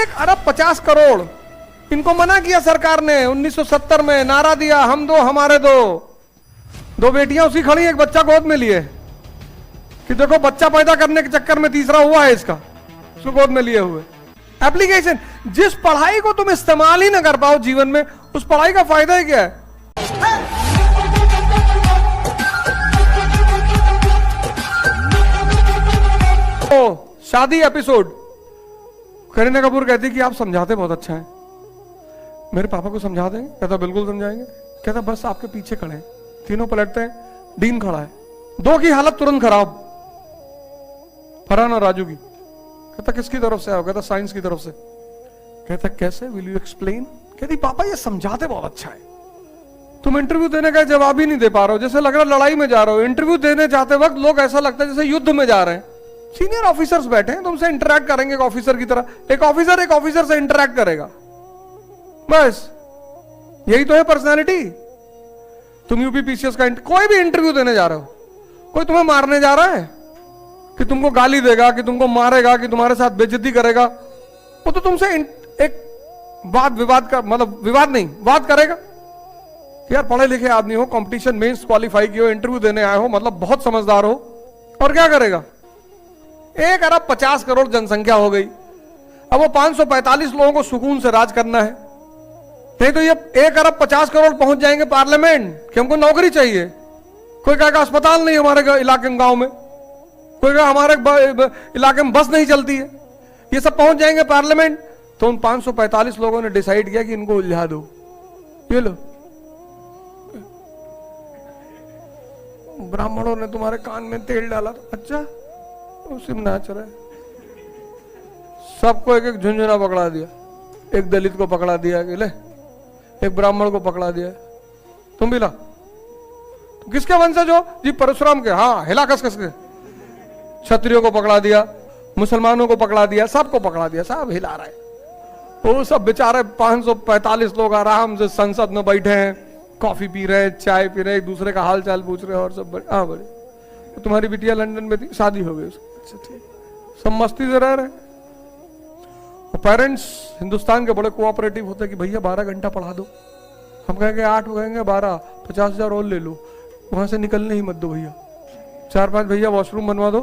1 अरब 50 करोड़, इनको मना किया सरकार ने 1970 में, नारा दिया हम दो हमारे दो। दो बेटियां उसी खड़ी, एक बच्चा गोद में लिए कि देखो बच्चा पैदा करने के चक्कर में तीसरा हुआ है इसका, उसको गोद में लिए हुए। एप्लीकेशन, जिस पढ़ाई को तुम इस्तेमाल ही ना कर पाओ जीवन में, उस पढ़ाई का फायदा ही क्या है? शादी एपिसोड, करीना कपूर कहती कि आप समझाते बहुत अच्छा है, मेरे पापा को समझा देंगे? कहता बिल्कुल समझाएंगे। कहता बस आपके पीछे खड़े हैं। तीनों पलटते हैं, डीन खड़ा है, दो की हालत तुरंत खराब, फरहान और राजू की। कहता किसकी तरफ से आओ? कहता साइंस की तरफ से। कहता कैसे, विल यू एक्सप्लेन? कहती पापा ये समझाते बहुत अच्छा है, तुम इंटरव्यू देने का जवाब ही नहीं दे पा रहे हो, जैसे लग रहा लड़ाई में जा रहे हो। इंटरव्यू देने जाते वक्त लोग ऐसा लगता है जैसे युद्ध में जा रहे हैं। सीनियर ऑफिसर्स बैठे हैं, तुमसे इंटरैक्ट करेंगे एक ऑफिसर की तरह। एक ऑफिसर से इंटरैक्ट करेगा, बस यही तो है पर्सनालिटी। तुम यूपीपीसीएस का कोई भी इंटरव्यू देने जा रहे हो, कोई तुम्हें मारने जा रहा है कि तुमको गाली देगा, कि तुमको मारेगा, कि तुम्हारे साथ बेइज्जती करेगा, वो तो तुमसे एक वाद विवाद का, मतलब विवाद नहीं, वाद करेगा कि यार पढ़े लिखे आदमी हो, कंपटीशन मेंस क्वालिफाई किए हो, इंटरव्यू देने आए हो, मतलब बहुत समझदार हो। और क्या करेगा? 1 अरब 50 करोड़ जनसंख्या हो गई, अब वो 545 लोगों को सुकून से राज करना है। नहीं तो ये 1 अरब 50 करोड़ पहुंच जाएंगे पार्लियामेंट कि हमको नौकरी चाहिए। कोई कहेगा अस्पताल नहीं हमारे इलाके में, गांव में, कोई कहेगा हमारे इलाके में बस नहीं चलती है। ये सब पहुंच जाएंगे पार्लियामेंट, तो उन 545 लोगों ने डिसाइड किया कि इनको उलझा दो। ये लो, ब्राह्मणों ने तुम्हारे कान में तेल डाला, अच्छा उसी में नाच रहा है। सबको एक एक झुंझुना पकड़ा दिया, एक दलित को पकड़ा दिया कि ले, एक ब्राह्मण को पकड़ा दिया, तुम भी ला। तो किसके वंशज हो जी? परशुराम के। हाँ, हिला कस कस के। क्षत्रियों को पकड़ा दिया, मुसलमानों को पकड़ा दिया, सबको पकड़ा दिया, सब हिला रहा है। वो सब बेचारे 545 लोग आराम से संसद में बैठे हैं, कॉफी पी रहे हैं, चाय पी रहे हैं, एक दूसरे का हाल चाल पूछ रहे हैं, और सब बड़े तो तुम्हारी बिटिया लंदन में थी, शादी हो गई उसकी, अच्छा ठीक, सब मस्ती से रह रहे। पेरेंट्स हिंदुस्तान के बड़े कोऑपरेटिव होते हैं कि भैया 12 घंटा पढ़ा दो। हम कहेंगे 8, वो कहेंगे 12, 50,000 और ले लो, वहां से निकलने ही मत दो भैया। 4-5 भैया वॉशरूम बनवा दो,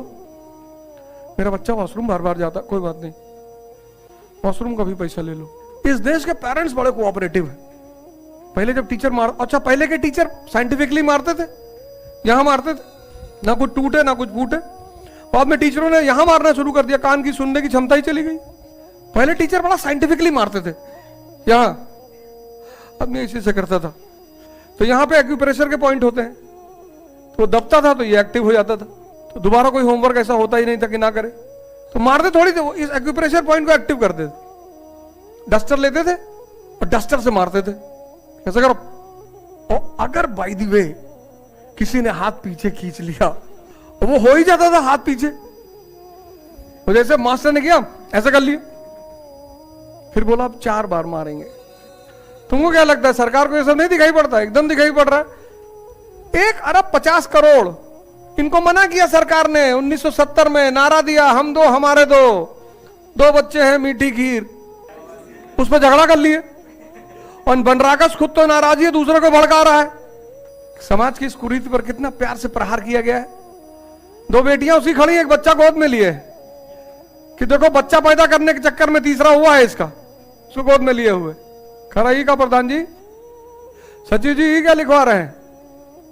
मेरा बच्चा वॉशरूम बार बार जाता, कोई बात नहीं, वॉशरूम का भी पैसा ले लो। इस देश के पेरेंट्स बड़े कोऑपरेटिव है। पहले जब टीचर अच्छा पहले के टीचर साइंटिफिकली मारते थे, यहां मारते थे, ना कुछ टूटे ना कुछ फूटे। बाद में टीचरों ने यहां मारना शुरू कर दिया, कान की सुनने की क्षमता ही चली गई। पहले टीचर बड़ा साइंटिफिकली मारते थे यहां, अब नहीं इसी से करता था। तो यहां पे एक्यूप्रेशर के पॉइंट होते हैं, तो दबता था तो ये एक्टिव हो जाता था, तो दोबारा कोई होमवर्क ऐसा होता ही नहीं था कि ना करे, तो मारते थोड़ी थे, वो इस एक्यूप्रेशर पॉइंट को एक्टिव करते थे। डस्टर लेते थे और डस्टर से मारते थे, कैसे करो। और अगर बाय द वे किसी ने हाथ पीछे खींच लिया, वो हो ही जाता था हाथ पीछे, तो जैसे मास्टर ने किया ऐसा कर लिया, फिर बोला अब 4 बार मारेंगे। तुमको क्या लगता है सरकार को ये सब नहीं दिखाई पड़ता? एकदम दिखाई पड़ रहा है। 1 अरब 50 करोड़, इनको मना किया सरकार ने 1970 में, नारा दिया हम दो हमारे दो, 2 बच्चे हैं मीठी खीर, उस पर झगड़ा कर लिए। और बनराकस खुद तो नाराज है, दूसरे को भड़का रहा है। समाज की इस कुरीति पर कितना प्यार से प्रहार किया गया है। 2 बेटियां उसी खड़ी, एक बच्चा गोद में लिए कि देखो बच्चा पैदा करने के चक्कर में तीसरा हुआ है इसका, उसको गोद में लिए हुए। खरा ही का प्रधान जी, सचिव जी ही क्या लिखवा रहे हैं,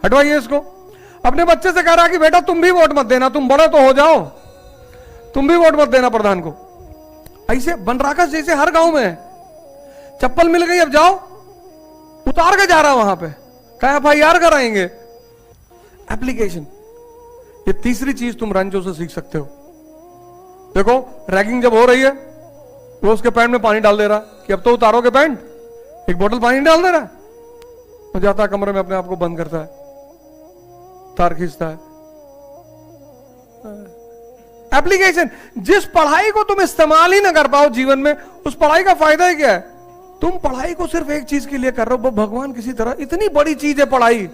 हटवाइए इसको। अपने बच्चे से कह रहा कि बेटा तुम भी वोट मत देना, तुम बड़े तो हो जाओ, तुम भी वोट मत देना प्रधान को। ऐसे बनराकस जैसे हर गांव में है। चप्पल मिल गई, अब जाओ, उतार के जा रहा वहां पे, क्या FIR कराएंगे। एप्लीकेशन, ये तीसरी चीज तुम रंजो से सीख सकते हो। देखो रैगिंग जब हो रही है, वो उसके पैंट में पानी डाल दे रहा कि अब तो उतारोगे पैंट, एक बोतल पानी डाल दे रहा, वो जाता है कमरे में अपने आप को बंद करता है, तार खींचता है। एप्लीकेशन, जिस पढ़ाई को तुम इस्तेमाल ही ना कर पाओ जीवन में, उस पढ़ाई का फायदा ही क्या है? तुम पढ़ाई को सिर्फ एक चीज के लिए कर रहे हो, भगवान किसी तरह। इतनी बड़ी चीज है पढ़ाई,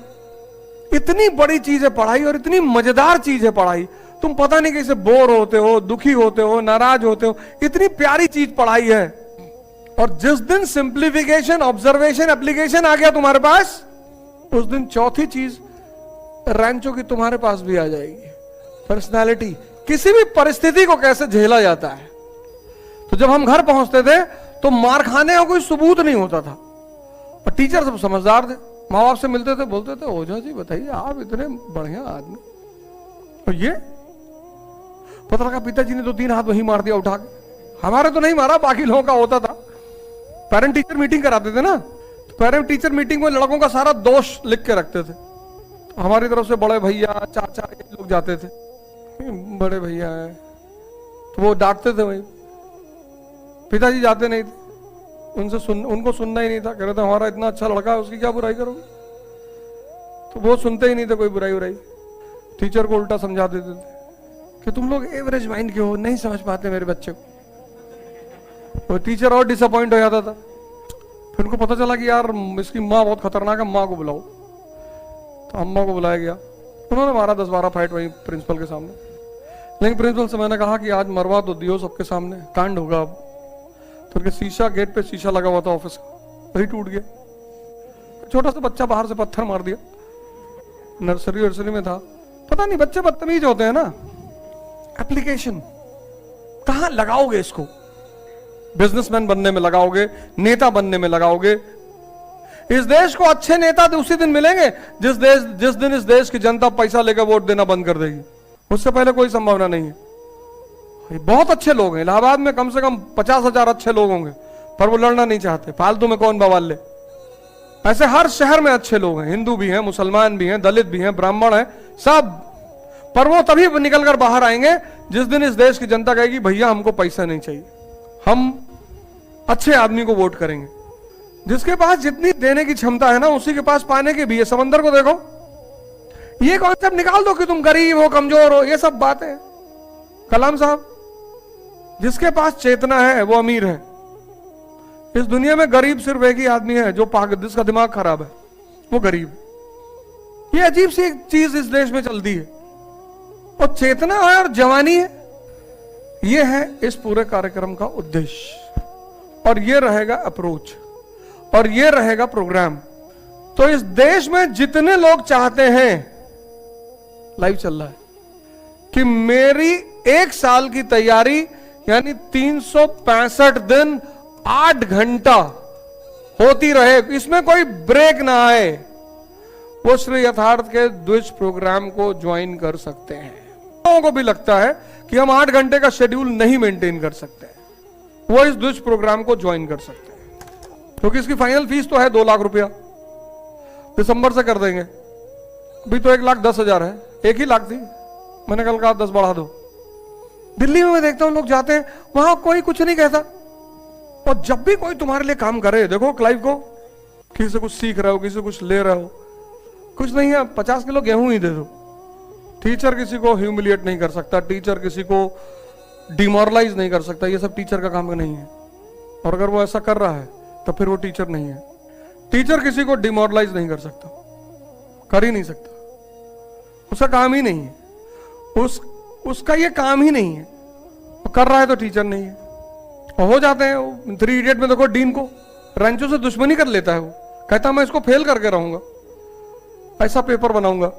इतनी बड़ी चीज है पढ़ाई, और इतनी मजेदार चीज है पढ़ाई। तुम पता नहीं कैसे बोर होते हो, दुखी होते हो, नाराज होते हो। इतनी प्यारी चीज पढ़ाई है, और जिस दिन सिंप्लीफिकेशन, ऑब्जर्वेशन, एप्लीकेशन आ गया तुम्हारे पास, उस दिन चौथी चीज रैंचो की तुम्हारे पास भी आ जाएगी, पर्सनालिटी। किसी भी परिस्थिति को कैसे झेला जाता है। तो जब हम घर पहुंचते थे तो मार खाने का कोई सबूत नहीं होता था, और टीचर सब समझदार थे, माँ बाप से मिलते थे, बोलते थे ओझा जी बताइए आप इतने बढ़िया आदमी, और ये पता लगा पिताजी ने तो 3 हाथ वहीं मार दिया उठा के। हमारे तो नहीं मारा, बाकी लोगों का होता था। पेरेंट टीचर मीटिंग कराते थे ना, तो पेरेंट टीचर मीटिंग में लड़कों का सारा दोष लिख के रखते थे। तो हमारी तरफ से बड़े भैया, चाचा, ये लोग जाते थे, बड़े भैया है, तो वो डांटते थे वही। पिताजी जाते नहीं थे, उनको सुनना ही नहीं था। कह रहे थे हमारा इतना अच्छा लड़का है, उसकी क्या बुराई करोगे। तो वो सुनते ही नहीं थे कोई बुराई उराई। टीचर को उल्टा समझा देते थे कि तुम लोग एवरेज माइंड के हो, नहीं समझ पाते मेरे बच्चे को। और टीचर और डिसअपॉइंट हो जाता था। फिर उनको पता चला कि यार इसकी माँ बहुत खतरनाक है, माँ को बुलाओ। तो अम्मा को बुलाया गया, उन्होंने मारा 10-12 फाइट वहीं प्रिंसिपल के सामने। लेकिन प्रिंसिपल से मैंने कहा कि आज मरवा तो दियो सबके सामने, कांड होगा अब। तो उनके शीशा, गेट पे शीशा लगा हुआ था ऑफिस का, वही टूट गया। छोटा सा बच्चा बाहर से पत्थर मार दिया, नर्सरी में था। पता नहीं बच्चे बदतमीज होते हैं ना। एप्लीकेशन कहां लगाओगे इसको? बिजनेसमैन बनने में लगाओगे, नेता बनने में लगाओगे। इस देश को अच्छे नेता उसी दिन मिलेंगे जिस दिन इस देश की जनता पैसा लेकर वोट देना बंद कर देगी। उससे पहले कोई संभावना नहीं है। बहुत अच्छे लोग हैं इलाहाबाद में, कम से कम 50,000 अच्छे लोग होंगे, पर वो लड़ना नहीं चाहते। फालतू में कौन बवाल ले। ऐसे हर शहर में अच्छे लोग हैं, हिंदू भी हैं, मुसलमान भी हैं, दलित भी हैं, ब्राह्मण हैं, सब। पर वो तभी निकल कर बाहर आएंगे जिस दिन इस देश की जनता कहेगी भैया हमको पैसा नहीं चाहिए, हम अच्छे आदमी को वोट करेंगे। जिसके पास जितनी देने की क्षमता है ना, उसी के पास पाने की भी है। समंदर को देखो, ये कॉन्सेप्ट निकाल दो कि तुम गरीब हो, कमजोर हो, ये सब बातें। कलाम साहब, जिसके पास चेतना है वो अमीर है। इस दुनिया में गरीब सिर्फ एक ही आदमी है जो जिसका दिमाग खराब है, वो गरीब। ये अजीब सी एक चीज इस देश में चलती है। और चेतना है और जवानी है, ये है इस पूरे कार्यक्रम का उद्देश्य, और ये रहेगा अप्रोच, और ये रहेगा प्रोग्राम। तो इस देश में जितने लोग चाहते हैं, लाइव चल रहा है, कि मेरी 1 साल की तैयारी यानी 365 दिन 8 घंटा होती रहे, इसमें कोई ब्रेक ना आए, वो श्री यथार्थ के द्विज प्रोग्राम को ज्वाइन कर सकते हैं। लोगों को भी लगता है कि हम 8 घंटे का शेड्यूल नहीं मेंटेन कर सकते, वो इस द्विज प्रोग्राम को ज्वाइन कर सकते हैं। क्योंकि इसकी फाइनल फीस तो है 2 लाख रुपया, दिसंबर से कर देंगे। अभी तो 1,10,000 है, 1 ही लाख थी, मैंने कल कहा 10 बढ़ा दो। दिल्ली में मैं देखता हूं लोग जाते हैं, वहां कोई कुछ नहीं कहता। और जब भी कोई तुम्हारे लिए काम करे, देखो क्लाइव को, किसी से कुछ सीख रहे हो, किसी से कुछ ले रहे हो, कुछ नहीं है, 50 किलो गेहूं ही दे दो। टीचर किसी को ह्यूमिलिएट नहीं कर सकता, टीचर किसी को डिमोरलाइज नहीं कर सकता, ये सब टीचर का काम नहीं है। और अगर वो ऐसा कर रहा है तो फिर वो टीचर नहीं है। टीचर किसी को डिमोरलाइज नहीं कर सकता, कर ही नहीं सकता, उसका काम ही नहीं है, उसका ये काम ही नहीं है। वो कर रहा है तो टीचर नहीं है। और हो जाते हैं 3 इडियट में देखो, डीन को रैंचो से दुश्मनी कर लेता है। वो कहता मैं इसको फेल करके रहूंगा, ऐसा पेपर बनाऊंगा।